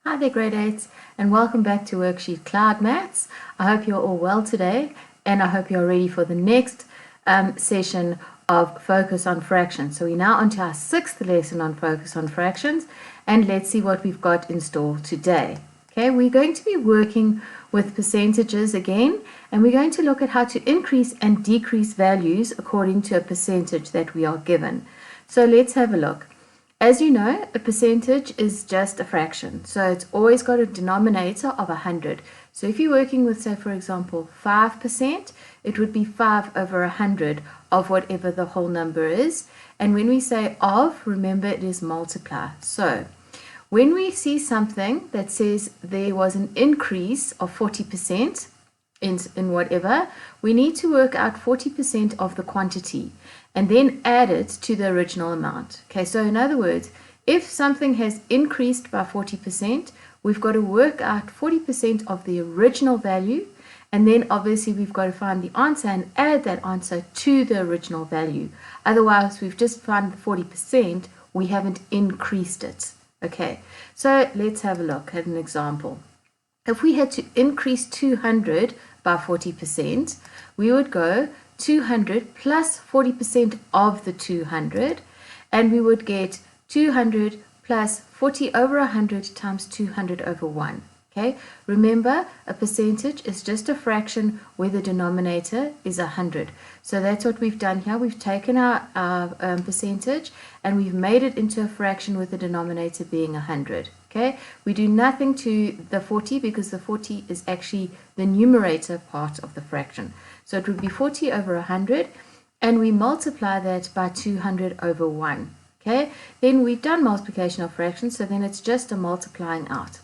Hi there, grade 8s, and welcome back to WorksheetCloud Maths. I hope you're all well today, and I hope you're ready for the next session of Focus on Fractions. So we're now on to our 6th lesson on Focus on Fractions, and let's see what we've got in store today. Okay, we're going to be working with percentages again, and we're going to look at how to increase and decrease values according to a percentage that we are given. So let's have a look. As you know, a percentage is just a fraction, so it's always got a denominator of 100. So if you're working with, say, for example, 5%, it would be 5 over 100 of whatever the whole number is. And when we say of, remember it is multiply. So when we see something that says there was an increase of 40% in whatever, we need to work out 40% of the quantity and then add it to the original amount. Okay, so in other words, if something has increased by 40%, we've got to work out 40% of the original value, and then obviously we've got to find the answer and add that answer to the original value. Otherwise, we've just found the 40%, we haven't increased it. Okay, so let's have a look at an example. If we had to increase 200 by 40%, we would go 200 plus 40% of the 200, and we would get 200 plus 40 over 100 times 200 over 1. Okay, remember, a percentage is just a fraction where the denominator is 100. So that's what we've done here. We've taken our percentage and we've made it into a fraction with the denominator being 100. Okay, we do nothing to the 40 because the 40 is actually the numerator part of the fraction. So it would be 40 over 100, and we multiply that by 200 over 1. Okay, then we've done multiplication of fractions, so then it's just a multiplying out.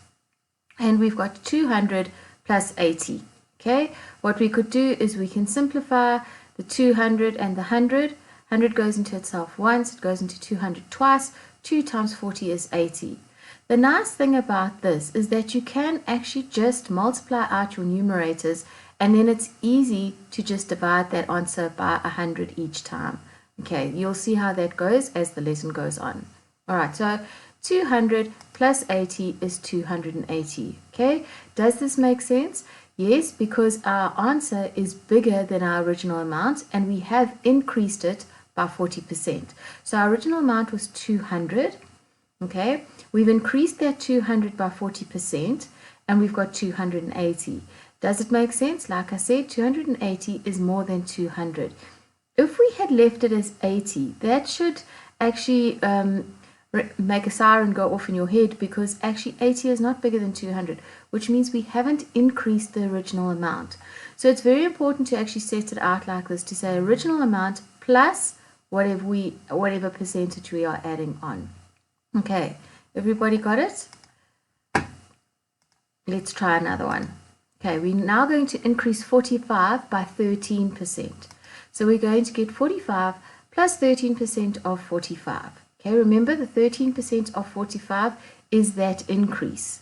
And we've got 200 plus 80. Okay, what we could do is we can simplify the 200 and the 100. 100 goes into itself once, it goes into 200 twice. 2 times 40 is 80. The nice thing about this is that you can actually just multiply out your numerators, and then it's easy to just divide that answer by 100 each time. Okay, you'll see how that goes as the lesson goes on. All right, so 200 plus 80 is 280. Okay, does this make sense? Yes, because our answer is bigger than our original amount, and we have increased it by 40%. So our original amount was 200. Okay, we've increased that 200 by 40%, and we've got 280. Does it make sense? Like I said, 280 is more than 200. If we had left it as 80, that should actually make a siren go off in your head, because actually 80 is not bigger than 200, which means we haven't increased the original amount. So it's very important to actually set it out like this, to say original amount plus whatever percentage we are adding on. Okay, everybody got it? Let's try another one. Okay, we're now going to increase 45 by 13%. So we're going to get 45 plus 13% of 45. Okay, remember the 13% of 45 is that increase,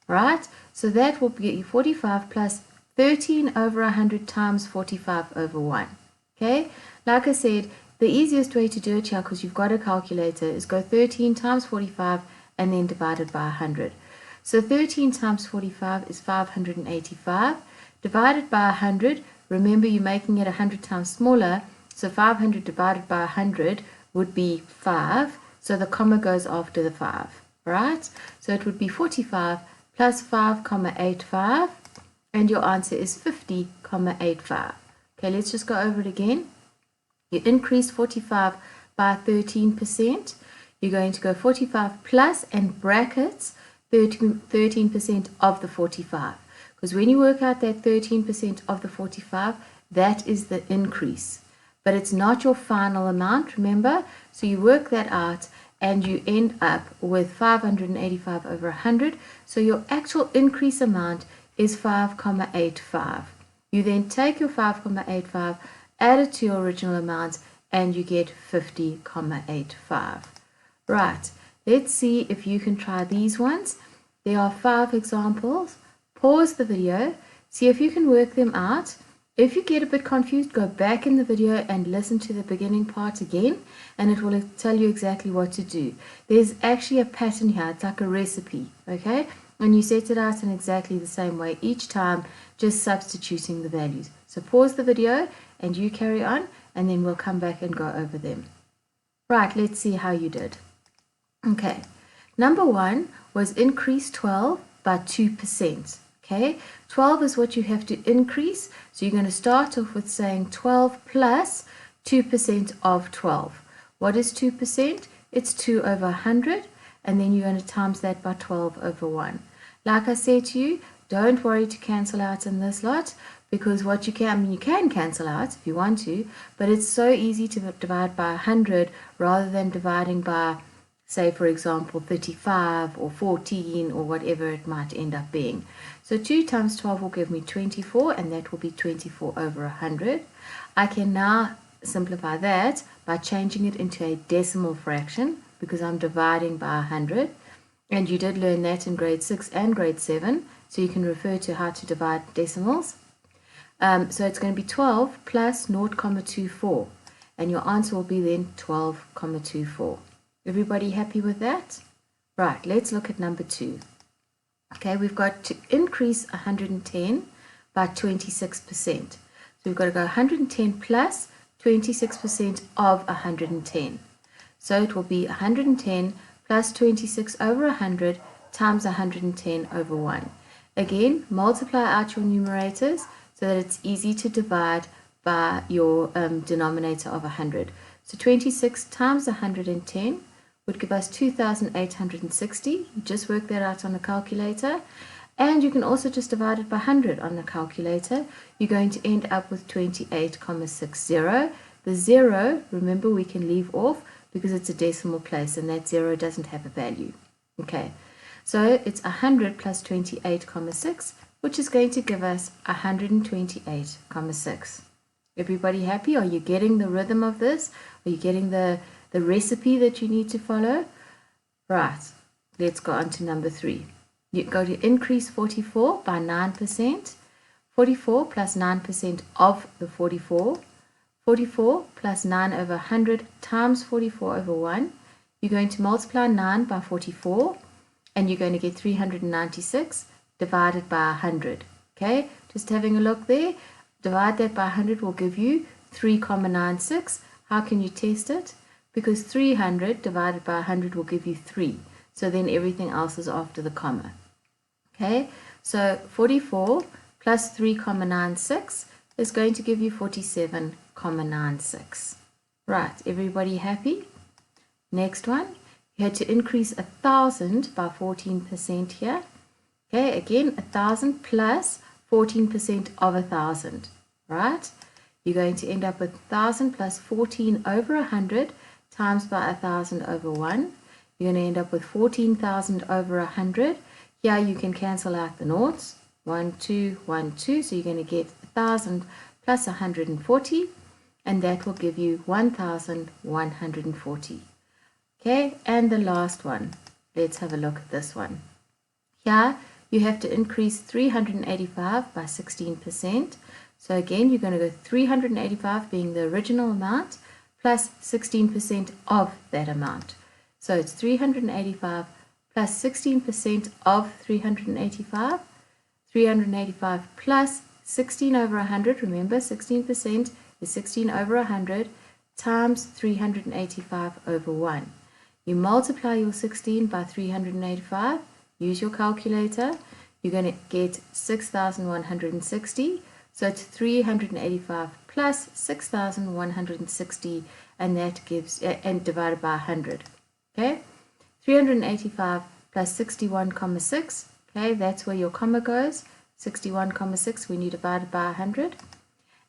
right? So that will be 45 plus 13 over 100 times 45 over 1. Okay, like I said, the easiest way to do it here, because you've got a calculator, is go 13 times 45 and then divide it by 100. So 13 times 45 is 585. Divided by 100, remember you're making it 100 times smaller, so 500 divided by 100 would be 5. So the comma goes after the 5, right? So it would be 45 plus 5,85, and your answer is 50,85. Okay, let's just go over it again. You increase 45 by 13%. You're going to go 45 plus and brackets 13% of the 45. Because when you work out that 13% of the 45, that is the increase. But it's not your final amount, remember? So you work that out and you end up with 585 over 100. So your actual increase amount is 5,85. You then take your 5,85, add it to your original amount, and you get 50,85. Right, let's see if you can try these ones. There are 5 examples. Pause the video, see if you can work them out, If you get a bit confused, go back in the video and listen to the beginning part again, and it will tell you exactly what to do. There's actually a pattern here. It's like a recipe, okay? And you set it out in exactly the same way each time, just substituting the values. So pause the video and you carry on, and then we'll come back and go over them. Right, let's see how you did. Okay, number 1 was increase 12 by 2%. Okay, 12 is what you have to increase. So you're going to start off with saying 12 plus 2% of 12. What is 2%? It's 2 over 100. And then you're going to times that by 12 over 1. Like I said to you, don't worry to cancel out in this lot, because what you can, you can cancel out if you want to, but it's so easy to divide by 100 rather than dividing by, say for example, 35 or 14 or whatever it might end up being. So 2 times 12 will give me 24, and that will be 24 over 100. I can now simplify that by changing it into a decimal fraction, because I'm dividing by 100. And you did learn that in grade 6 and grade 7, so you can refer to how to divide decimals. So it's going to be 12 plus 0.24, and your answer will be then 12.24. Everybody happy with that? Right, let's look at number 2. Okay, we've got to increase 110 by 26%. So we've got to go 110 plus 26% of 110. So it will be 110 plus 26 over 100 times 110 over 1. Again, multiply out your numerators so that it's easy to divide by your denominator of 100. So 26 times 110 would give us 2,860. You just work that out on a calculator. And you can also just divide it by 100 on the calculator. You're going to end up with 28.60. The 0, remember, we can leave off because it's a decimal place and that 0 doesn't have a value. Okay, so it's 100 plus 28.6, which is going to give us 128.6. Everybody happy? Are you getting the rhythm of this? Are you getting the recipe that you need to follow? Right, let's go on to number 3. You go to increase 44 by 9%. 44 plus 9% of the 44. 44 plus 9 over 100 times 44 over 1. You're going to multiply 9 by 44, and you're going to get 396 divided by 100. Okay, just having a look there. Divide that by 100 will give you 3.96. How can you test it? Because 300 divided by 100 will give you 3. So then everything else is after the comma. Okay, so 44 plus 3.96 is going to give you 47.96. Right, everybody happy? Next one, you had to increase 1,000 by 14% here. Okay, again, 1,000 plus 14% of 1,000, right? You're going to end up with 1,000 plus 14 over 100 times by 1,000 over 1. You're going to end up with 14,000 over 100. Here you can cancel out the noughts. 1, 2, 1, 2. So you're going to get 1,000 plus 140, and that will give you 1,140. Okay, and the last one. Let's have a look at this one. Here you have to increase 385 by 16%. So again, you're going to go 385 being the original amount plus 16% of that amount. So it's 385 plus 16% of 385. 385 plus 16 over 100. Remember, 16% is 16 over 100 times 385 over 1. You multiply your 16 by 385. Use your calculator. You're going to get 6,160. So it's 385 plus 6,160, and that gives, and divided by 100. Okay, 385 plus 61.6. Okay, that's where your comma goes. 61.6 when you divide it by 100.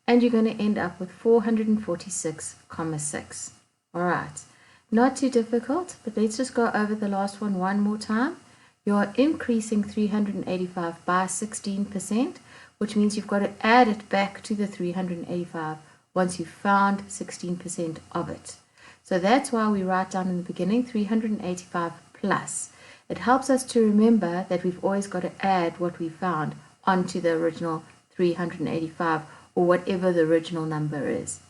And you're going to end up with 446.6. All right, not too difficult, but let's just go over the last one more time. You're increasing 385 by 16%, which means you've got to add it back to the 385 once you've found 16% of it. So that's why we write down in the beginning 385 plus. It helps us to remember that we've always got to add what we found onto the original 385, or whatever the original number is.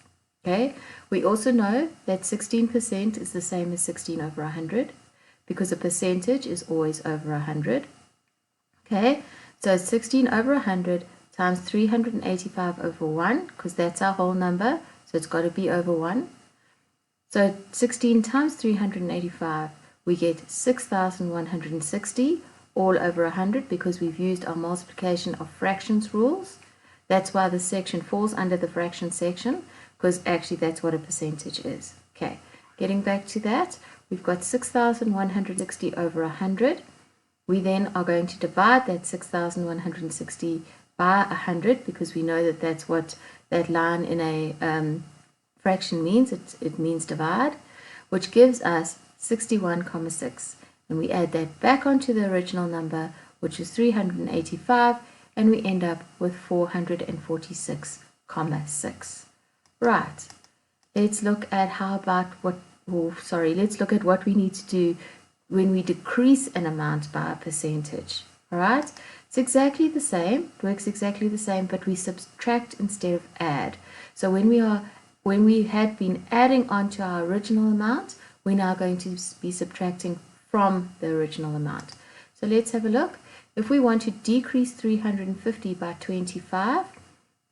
Okay, we also know that 16% is the same as 16 over 100 because a percentage is always over 100. Okay, so 16 over 100 times 385 over 1, because that's our whole number, so it's got to be over 1. So 16 times 385, we get 6,160 all over 100 because we've used our multiplication of fractions rules. That's why this section falls under the fraction section, because actually that's what a percentage is. Okay, getting back to that, we've got 6,160 over 100. We then are going to divide that 6,160 by 100 because we know that that's what that line in a fraction means. It means divide, which gives us 61,6. And we add that back onto the original number, which is 385, and we end up with 446,6. Right. Let's look at let's look at what we need to do when we decrease an amount by a percentage. All right? It's exactly the same, works exactly the same, but we subtract instead of add. So when we had been adding onto our original amount, we're now going to be subtracting from the original amount. So let's have a look. If we want to decrease 350 by 25,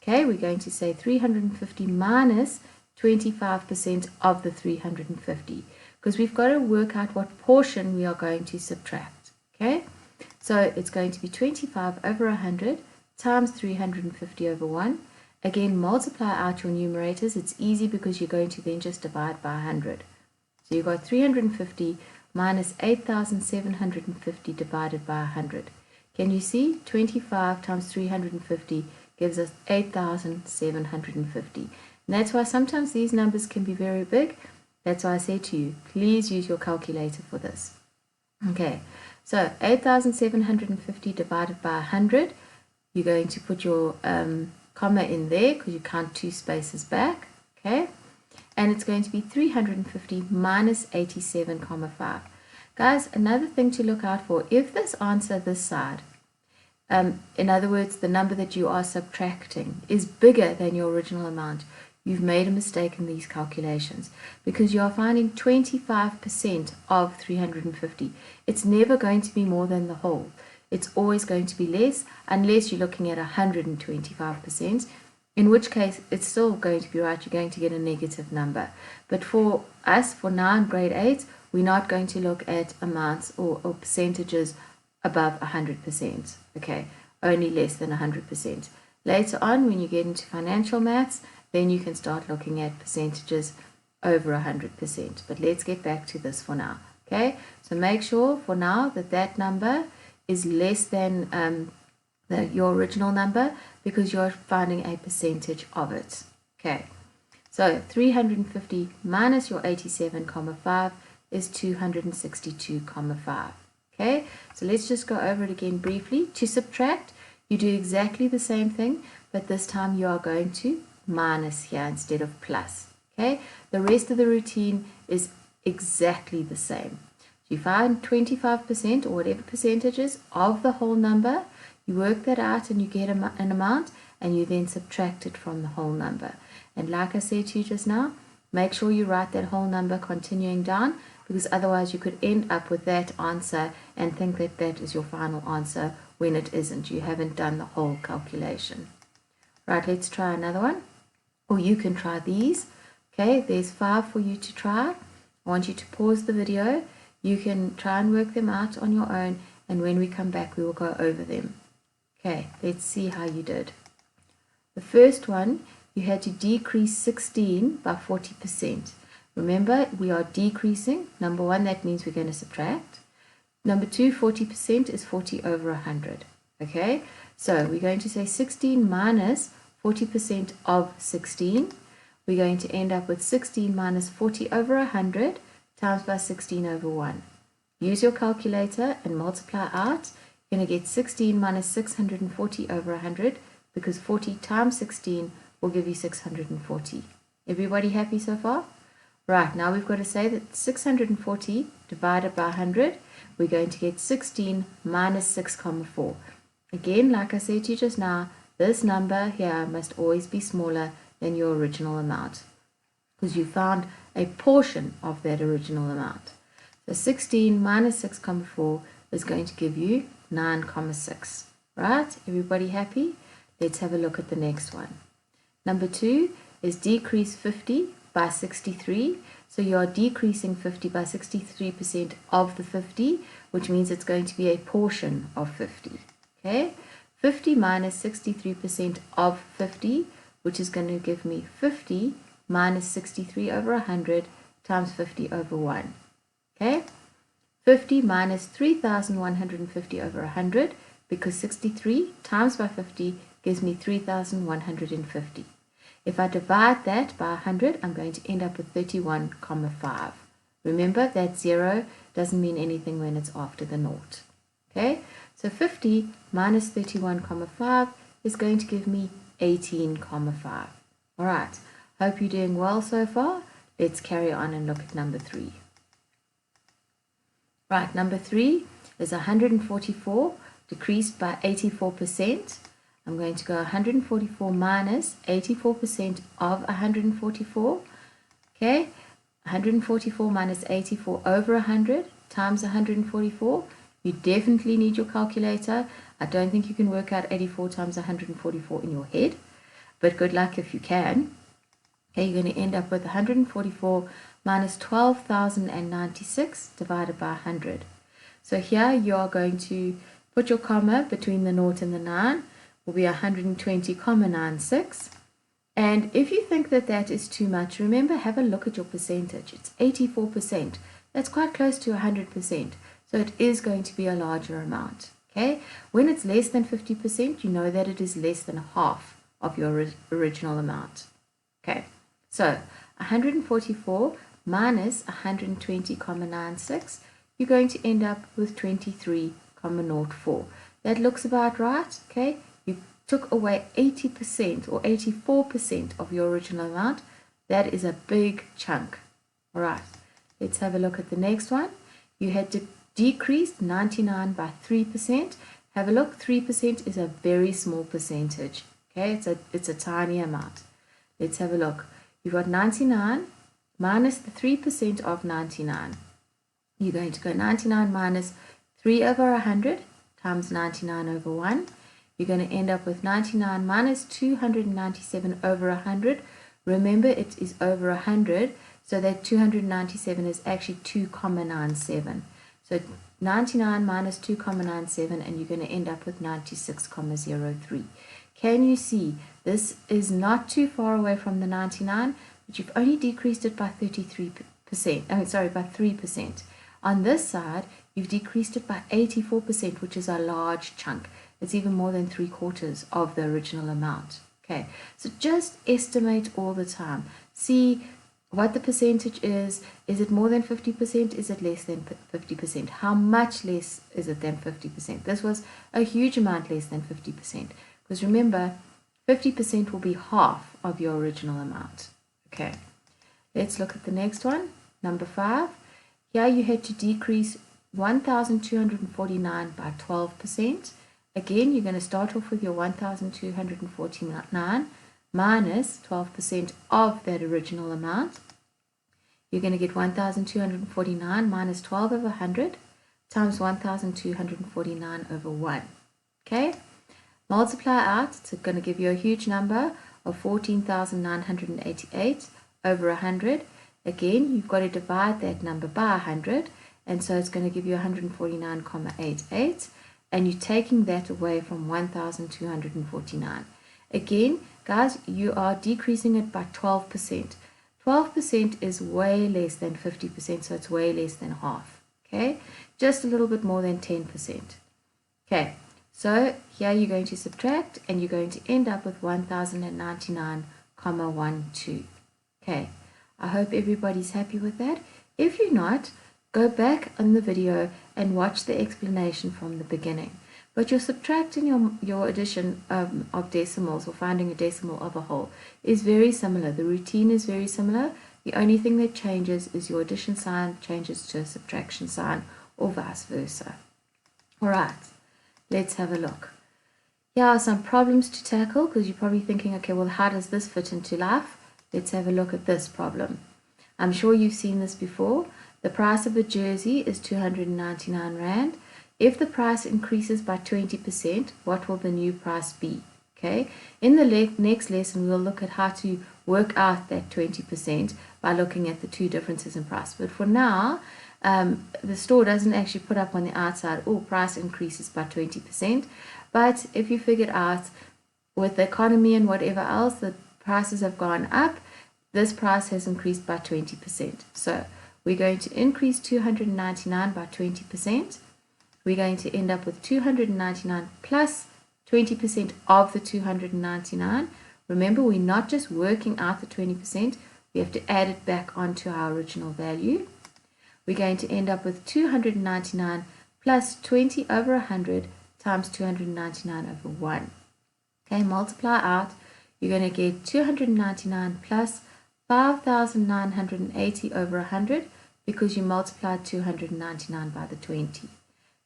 okay, we're going to say 350 minus 25% of the 350, because we've got to work out what portion we are going to subtract. Okay, so it's going to be 25 over 100 times 350 over 1. Again, multiply out your numerators. It's easy because you're going to then just divide by 100. So you've got 350 minus 8,750 divided by 100. Can you see? 25 times 350 gives us 8,750. And that's why sometimes these numbers can be very big. That's why I say to you, please use your calculator for this. Okay, so 8,750 divided by 100. You're going to put your comma in there because you count 2 spaces back. Okay, and it's going to be 350 minus 87,5. Guys, another thing to look out for, if this answer this side, in other words, the number that you are subtracting is bigger than your original amount, you've made a mistake in these calculations because you are finding 25% of 350. It's never going to be more than the whole. It's always going to be less unless you're looking at 125%, in which case it's still going to be right. You're going to get a negative number. But for us, for now in grade 8, we're not going to look at amounts or percentages above 100%. Okay, only less than 100%. Later on, when you get into financial maths, then you can start looking at percentages over 100%. But let's get back to this for now. Okay, so make sure for now that that number is less than your original number because you're finding a percentage of it. Okay, so 350 minus your 87,5 is 262,5. Okay, so let's just go over it again briefly. To subtract, you do exactly the same thing, but this time you are going to minus here instead of plus. Okay, the rest of the routine is exactly the same. You find 25% or whatever percentages of the whole number, you work that out and you get an amount, and you then subtract it from the whole number. And like I said to you just now, make sure you write that whole number continuing down, because otherwise you could end up with that answer and think that that is your final answer when it isn't. You haven't done the whole calculation. Right, let's try another one. Or you can try these. Okay, there's 5 for you to try. I want you to pause the video. You can try and work them out on your own, and when we come back we will go over them. Okay, let's see how you did. The first one, you had to decrease 16 by 40%. Remember, we are decreasing. Number 1, that means we're going to subtract. Number 2, 40% is 40 over 100. Okay, so we're going to say 16 minus 40% of 16. We're going to end up with 16 minus 40 over 100 times by 16 over 1. Use your calculator and multiply out. You're going to get 16 minus 640 over 100, because 40 times 16 will give you 640. Everybody happy so far? Right, now we've got to say that 640 divided by 100, we're going to get 16 minus 6,4. Again, like I said to you just now, this number here must always be smaller than your original amount because you found a portion of that original amount. So 16 minus 6,4 is going to give you 9,6. Right? Everybody happy? Let's have a look at the next one. Number 2 is decrease 50 by 63. So you are decreasing 50 by 63% of the 50, which means it's going to be a portion of 50. Okay? 50 minus 63% of 50, which is going to give me 50 minus 63 over 100 times 50 over 1. Okay? 50 minus 3,150 over 100, because 63 times by 50 gives me 3,150. If I divide that by 100, I'm going to end up with 31,5. Remember that 0 doesn't mean anything when it's after the naught. Okay? So 50 minus 31,5 is going to give me 18,5. All right. Hope you're doing well so far. Let's carry on and look at number 3. Right, number 3 is 144 decreased by 84%. I'm going to go 144 minus 84% of 144. Okay, 144 minus 84 over 100 times 144. You definitely need your calculator. I don't think you can work out 84 times 144 in your head, but good luck if you can. Okay, you're going to end up with 144 minus 12,096 divided by 100. So here you are going to put your comma between the 0 and the 9, will be 120,96. And if you think that that is too much, remember, have a look at your percentage. It's 84%. That's quite close to 100%. So it is going to be a larger amount. Okay, when it's less than 50%, you know that it is less than half of your original amount. Okay, so 144 minus 120,96, you're going to end up with 23,04. That looks about right. Okay, you took away 80% or 84% of your original amount. That is a big chunk. All right, let's have a look at the next one. You had to decrease 99 by 3%. Have a look, 3% is a very small percentage. Okay, it's a tiny amount. Let's have a look. You've got 99 minus the 3% of 99. You're going to go 99 minus 3 over 100 times 99 over 1. You're going to end up with 99 minus 297 over 100. Remember, it is over 100, so that 297 is actually 2,97. So 99 minus 2,97, and you're going to end up with 96,03. Can you see this is not too far away from the 99, but you've only decreased it by 33%. By 3%. On this side, you've decreased it by 84%, which is a large chunk. It's even more than 3/4 of the original amount. Okay, so just estimate all the time. See what the percentage is. Is it more than 50%? Is it less than 50%? How much less is it than 50%? This was a huge amount less than 50%. Because remember, 50% will be half of your original amount. Okay, let's look at the next one. Number 5. Here you had to decrease 1,249 by 12%. Again, you're going to start off with your 1,249 minus 12% of that original amount. You're going to get 1,249 minus 12 over 100 times 1,249 over 1. Okay? Multiply out, it's going to give you a huge number of 14,988 over 100. Again, you've got to divide that number by 100, and so it's going to give you 149,88, and you're taking that away from 1,249. Again, guys, you are decreasing it by 12%. 12% is way less than 50%, so it's way less than half. Okay, just a little bit more than 10%. Okay, so here you're going to subtract, and you're going to end up with 1,099,12. Okay, I hope everybody's happy with that. If you're not, go back on the video and watch the explanation from the beginning. But your subtracting, your addition of decimals, or finding a decimal of a whole, is very similar. The routine is very similar. The only thing that changes is your addition sign changes to a subtraction sign, or vice versa. All right, let's have a look. Here are some problems to tackle, because you're probably thinking, okay, well, how does this fit into life? Let's have a look at this problem. I'm sure you've seen this before. The price of a jersey is 299 Rand. If the price increases by 20%, what will the new price be? Okay. In the next lesson, we'll look at how to work out that 20% by looking at the two differences in price. But for now, the store doesn't actually put up on the outside, oh, price increases by 20%. But if you figured out with the economy and whatever else, the prices have gone up, this price has increased by 20%. So we're going to increase 299 by 20%. We're going to end up with 299 plus 20% of the 299. Remember, we're not just working out the 20%, we have to add it back onto our original value. We're going to end up with 299 plus 20 over 100 times 299 over 1. Okay, multiply out. You're going to get 299 plus 5,980 over 100 because you multiplied 299 by the 20.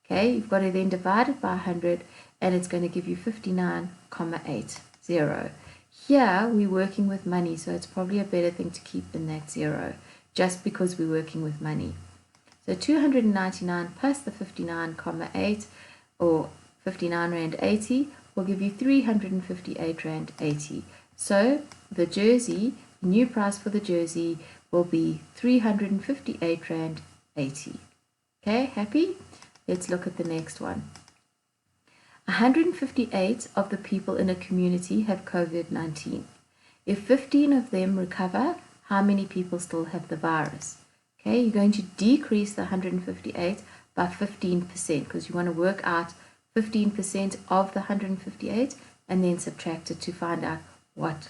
Okay, you've got to then divide it by 100 and it's going to give you 59,80. Here we're working with money, so it's probably a better thing to keep in that 0 just because we're working with money. So 299 plus the 59,8 or 59 Rand 80 will give you 358 Rand 80. So the jersey, new price for the jersey will be 358 Rand 80. Okay, happy? Let's look at the next one. 158 of the people in a community have COVID-19. If 15 of them recover, how many people still have the virus? Okay, you're going to decrease the 158 by 15% because you want to work out 15% of the 158 and then subtract it to find out what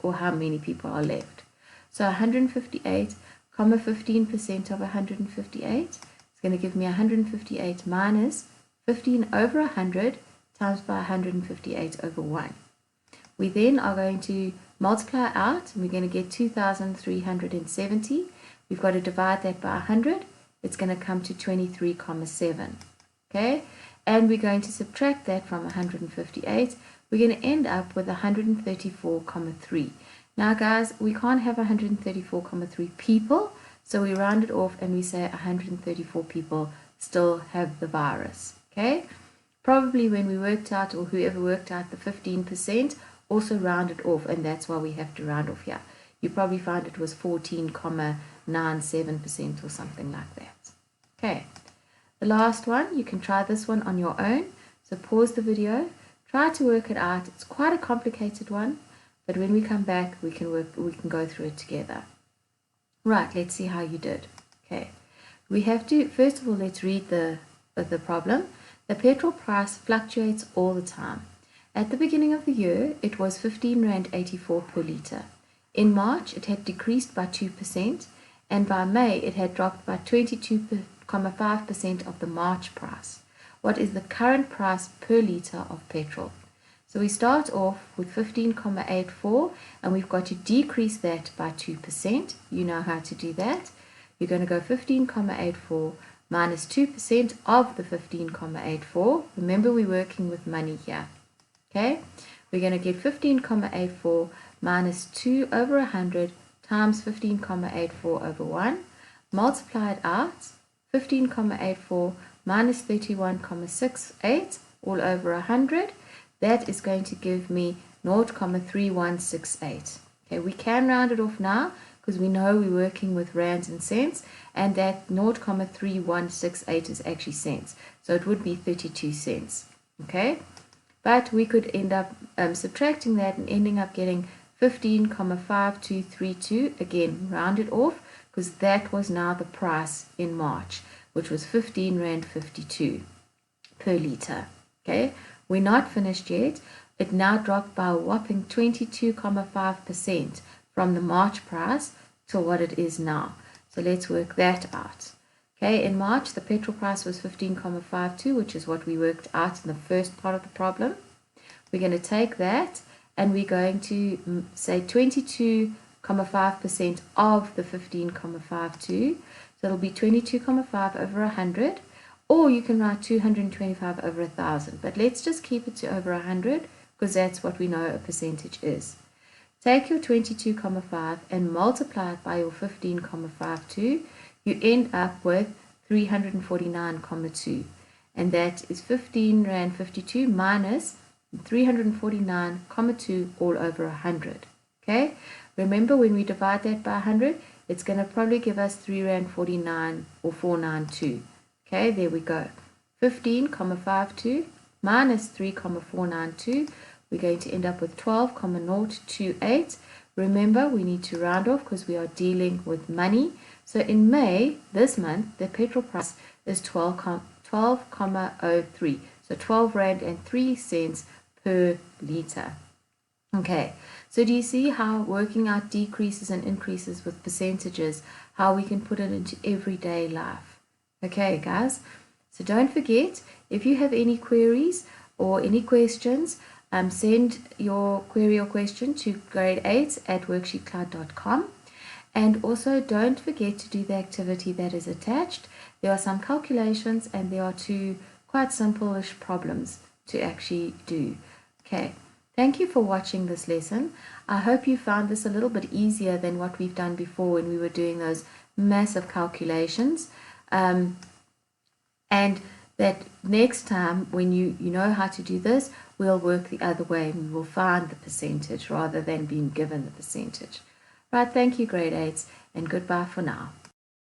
or how many people are left. So 158, 15% of 158 is going to give me 158 minus 15 over 100 times by 158 over 1. We then are going to multiply out and we're going to get 2,370. We've got to divide that by 100. It's going to come to 23,7. Okay, and we're going to subtract that from 158. We're going to end up with 134,3. Now guys, we can't have 134,3 people, so we round it off and we say 134 people still have the virus. Okay, probably when we worked out, or whoever worked out the 15%, also rounded off, and that's why we have to round off here. You probably find it was 14,97% or something like that. Okay, the last one, you can try this one on your own. So pause the video, try to work it out. It's quite a complicated one, but when we come back, we can go through it together. Right, let's see how you did. Okay, we have to, first of all, let's read the problem. The petrol price fluctuates all the time. At the beginning of the year, it was 15 Rand 84 per litre. In March, it had decreased by 2%, and by May, it had dropped by 22.5% of the March price. What is the current price per litre of petrol? So we start off with 15,84, and we've got to decrease that by 2%. You know how to do that. You're going to go 15,84 minus 2% of the 15,84. Remember, we're working with money here. Okay, we're going to get 15,84 minus 2 over 100 times 15,84 over 1. Multiply it out. 15,84 minus 31,68 all over 100. That is going to give me 0.3168. Okay, we can round it off now because we know we're working with rands and cents, and that 0.3168 is actually cents. So it would be 32 cents. Okay, but we could end up subtracting that and ending up getting 15,5232. Again, round it off because that was now the price in March, which was 15 Rand 52 per litre. Okay, we're not finished yet. It now dropped by a whopping 22.5% from the March price to what it is now. So let's work that out. Okay, in March, the petrol price was 15.52, which is what we worked out in the first part of the problem. We're going to take that and we're going to say 22.5% of the 15.52. So it'll be 22.5 over 100, or you can write 225 over 1,000, but let's just keep it to over 100 because that's what we know a percentage is. Take your 22,5 and multiply it by your 15,52. You end up with 349,2, and that is 15 Rand 52 minus 349,2 all over 100. Okay, remember when we divide that by 100, it's going to probably give us 3 Rand 49 or 492. Okay, there we go. 15,52 minus 3,492. We're going to end up with 12,028. Remember, we need to round off because we are dealing with money. So in May, this month, the petrol price is 12,03. So 12 Rand and 3 cents per litre. Okay, so do you see how working out decreases and increases with percentages, how we can put it into everyday life? Okay, guys, so don't forget, if you have any queries or any questions, send your query or question to grade8@worksheetcloud.com. And also don't forget to do the activity that is attached. There are some calculations and there are 2 quite simple-ish problems to actually do. Okay, thank you for watching this lesson. I hope you found this a little bit easier than what we've done before when we were doing those massive calculations. And that next time when you know how to do this, we'll work the other way. We will find the percentage rather than being given the percentage. Right, thank you grade 8s, and goodbye for now.